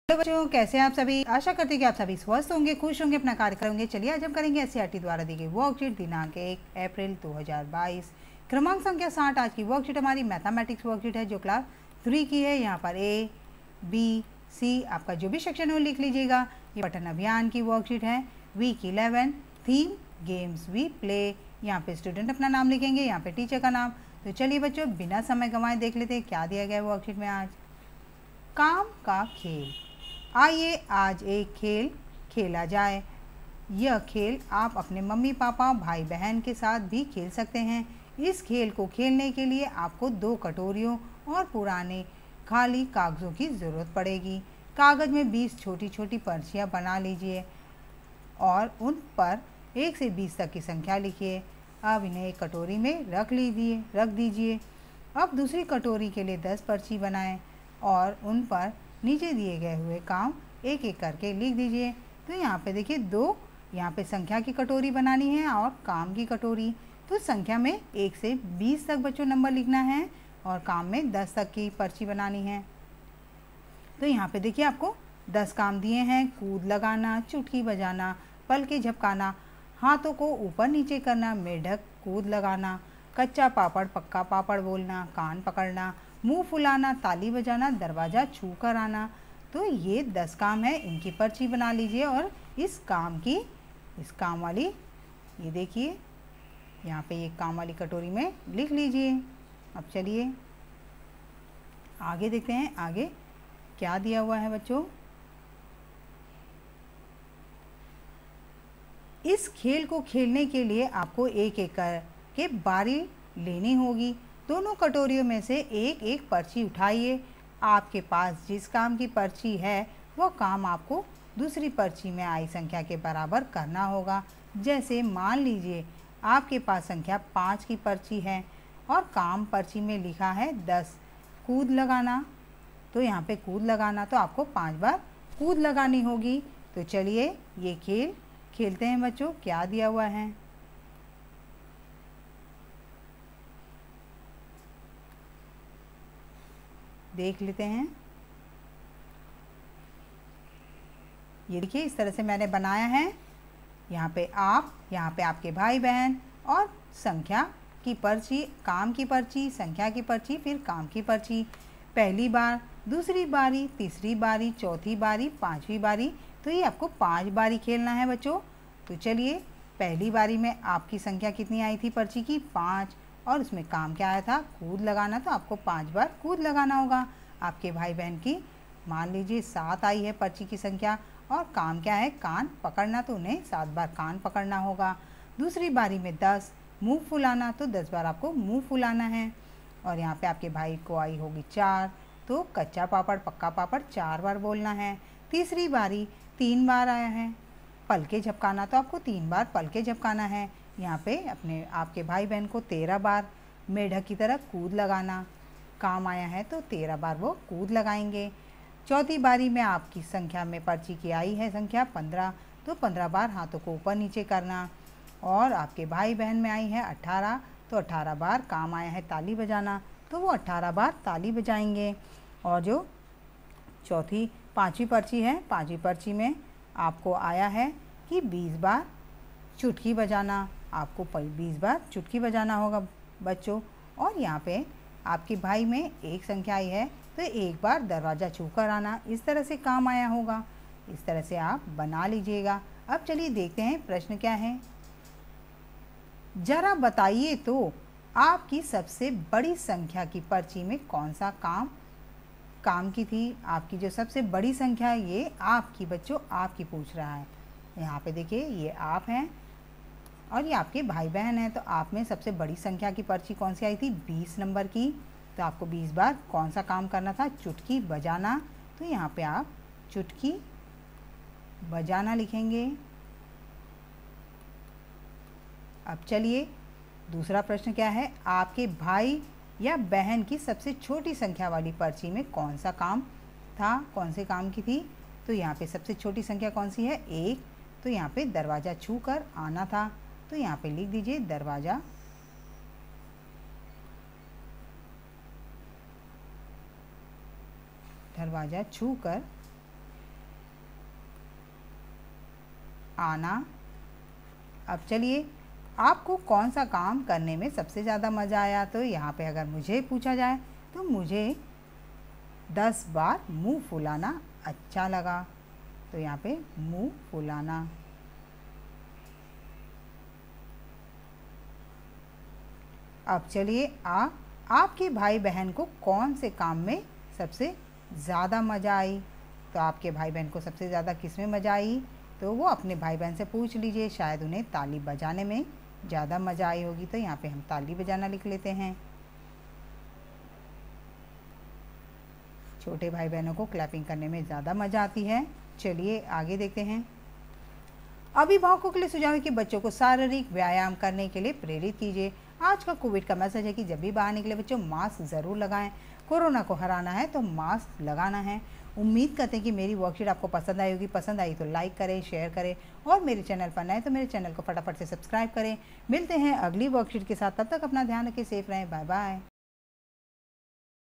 Hello बच्चों, कैसे हैं आप सभी। आशा करते हैं कि आप सभी स्वस्थ होंगे, खुश होंगे, अपना कार्य करेंगे। चलिए आज हम करेंगे एससीईआरटी द्वारा दी गई वर्कशीट दिनांक 1 अप्रैल 2022 क्रमांक संख्या 60। आज की वर्कशीट हमारी मैथमेटिक्स वर्कशीट है जो क्लास 3 की है। यहाँ पर ए बी सी आपका जो भी सेक्शन है वो लिख लीजिएगा। ये पठन अभियान की वर्कशीट है। Week 11 theme games we play. यहाँ पे स्टूडेंट अपना नाम लिखेंगे, यहाँ पे टीचर का नाम। तो चलिए बच्चों बिना समय गंवाए देख लेते हैं क्या दिया गया है वर्कशीट में। आज काम का खेल। आइए आज एक खेल खेला जाए। यह खेल आप अपने मम्मी पापा भाई बहन के साथ भी खेल सकते हैं। इस खेल को खेलने के लिए आपको 2 कटोरियों और पुराने खाली कागज़ों की ज़रूरत पड़ेगी। कागज़ में 20 छोटी छोटी पर्चियाँ बना लीजिए और उन पर 1 से 20 तक की संख्या लिखिए। अब इन्हें एक कटोरी में रख दीजिए। अब दूसरी कटोरी के लिए 10 पर्ची बनाएं और उन पर नीचे दिए गए हुए काम एक एक करके लिख दीजिए। तो यहाँ पे देखिए 2 यहाँ पे संख्या की कटोरी बनानी है और काम की कटोरी। तो संख्या में 1 से 20 तक बच्चों नंबर लिखना है और काम में 10 तक की पर्ची बनानी है। तो यहाँ पे देखिए आपको 10 काम दिए हैं। कूद लगाना, चुटकी बजाना, पलके झपकाना, हाथों को ऊपर नीचे करना, मेढक कूद लगाना, कच्चा पापड़ पक्का पापड़ बोलना, कान पकड़ना, मुंह फुलाना, ताली बजाना, दरवाज़ा छू कर आना। तो ये 10 काम है, इनकी पर्ची बना लीजिए और इस काम वाली ये देखिए यहाँ पे ये काम वाली कटोरी में लिख लीजिए। अब चलिए आगे देखते हैं आगे क्या दिया हुआ है बच्चों। इस खेल को खेलने के लिए आपको एक एक करके बारी लेनी होगी। दोनों कटोरियों में से एक एक पर्ची उठाइए। आपके पास जिस काम की पर्ची है वह काम आपको दूसरी पर्ची में आई संख्या के बराबर करना होगा। जैसे मान लीजिए आपके पास संख्या 5 की पर्ची है और काम पर्ची में लिखा है 10 कूद लगाना। तो यहाँ पे कूद लगाना तो आपको 5 बार कूद लगानी होगी। तो चलिए ये खेल खेलते हैं बच्चों। क्या दिया हुआ है देख लेते हैं। ये देखिए इस तरह से मैंने बनाया है। यहाँ पे आप, यहाँ पे आपके भाई बहन और संख्या की पर्ची, काम की पर्ची, संख्या की पर्ची, फिर काम की पर्ची। पहली बार, दूसरी बारी, तीसरी बारी, चौथी बारी, 5वीं बारी। तो ये आपको 5 बारी खेलना है बच्चों। तो चलिए पहली बारी में आपकी संख्या कितनी आई थी पर्ची की 5 और उसमें काम क्या आया था कूद लगाना। तो आपको 5 बार कूद लगाना होगा। आपके भाई बहन की मान लीजिए 7 आई है पर्ची की संख्या और काम क्या है कान पकड़ना। तो उन्हें 7 बार कान पकड़ना होगा। दूसरी बारी में 10 मुंह फुलाना। तो 10 बार आपको मुंह फुलाना है। और यहाँ पे आपके भाई को आई होगी 4 तो कच्चा पापड़ पक्का पापड़ 4 बार बोलना है। तीसरी बारी 3 बार आया है। पलके झपकाना तो आपको 3 बार पलके झपकाना है। यहाँ पे आपके भाई बहन को 13 बार मेढक की तरह कूद लगाना काम आया है। तो 13 बार वो कूद लगाएंगे। चौथी बारी में आपकी संख्या में पर्ची की आई है संख्या 15 तो 15 बार हाथों को ऊपर नीचे करना। और आपके भाई बहन में आई है 18 तो 18 बार काम आया है ताली बजाना। तो वो 18 बार ताली बजाएंगे। और जो 5वीं पर्ची है, 5वीं पर्ची में आपको आया है कि 20 बार चुटकी बजाना। आपको 20 बार चुटकी बजाना होगा बच्चों। और यहाँ पे आपके भाई में एक संख्या आई है तो 1 बार दरवाज़ा छू कर आना। इस तरह से काम आया होगा। इस तरह से आप बना लीजिएगा। अब चलिए देखते हैं प्रश्न क्या है। जरा बताइए तो आपकी सबसे बड़ी संख्या की पर्ची में कौन सा काम की थी। आपकी जो सबसे बड़ी संख्या है ये आपकी बच्चों आपकी पूछ रहा है। यहाँ पे देखिए ये आप हैं और ये आपके भाई बहन हैं। तो आप में सबसे बड़ी संख्या की पर्ची कौन सी आई थी 20 नंबर की। तो आपको 20 बार कौन सा काम करना था चुटकी बजाना। तो यहाँ पे आप चुटकी बजाना लिखेंगे। अब चलिए दूसरा प्रश्न क्या है। आपके भाई या बहन की सबसे छोटी संख्या वाली पर्ची में कौन सा काम था, कौन से काम की थी। तो यहाँ पे सबसे छोटी संख्या कौन सी है 1। तो यहाँ पे दरवाज़ा छू कर आना था। तो यहाँ पे लिख दीजिए दरवाज़ा छू कर आना। अब चलिए, आपको कौन सा काम करने में सबसे ज़्यादा मज़ा आया? तो यहाँ पे अगर मुझे पूछा जाए तो मुझे 10 बार मुंह फुलाना अच्छा लगा। तो यहाँ पे मुंह फुलाना। अब चलिए, आपके भाई बहन को कौन से काम में सबसे ज़्यादा मज़ा आई? तो आपके भाई बहन को सबसे ज़्यादा किस में मज़ा आई? तो वो अपने भाई बहन से पूछ लीजिए, शायद उन्हें ताली बजाने में ज़्यादा मज़ा आई होगी। तो यहाँ पे हम ताली बजाना लिख लेते हैं। छोटे भाई बहनों को क्लैपिंग करने में ज़्यादा मज़ा आती है। चलिए आगे देखते हैं। अभिभावकों के लिए सुझाव है कि बच्चों को शारीरिक व्यायाम करने के लिए प्रेरित कीजिए। आज का कोविड का मैसेज है कि जब भी बाहर निकले बच्चों मास्क ज़रूर लगाएं। कोरोना को हराना है तो मास्क लगाना है। उम्मीद करते हैं कि मेरी वर्कशीट आपको पसंद आई होगी। पसंद आई तो लाइक करें, शेयर करें और मेरे चैनल पर नए तो मेरे चैनल को फटाफट से सब्सक्राइब करें। मिलते हैं अगली वर्कशीट के साथ, तब तक अपना ध्यान रखें, सेफ रहें। Bye bye.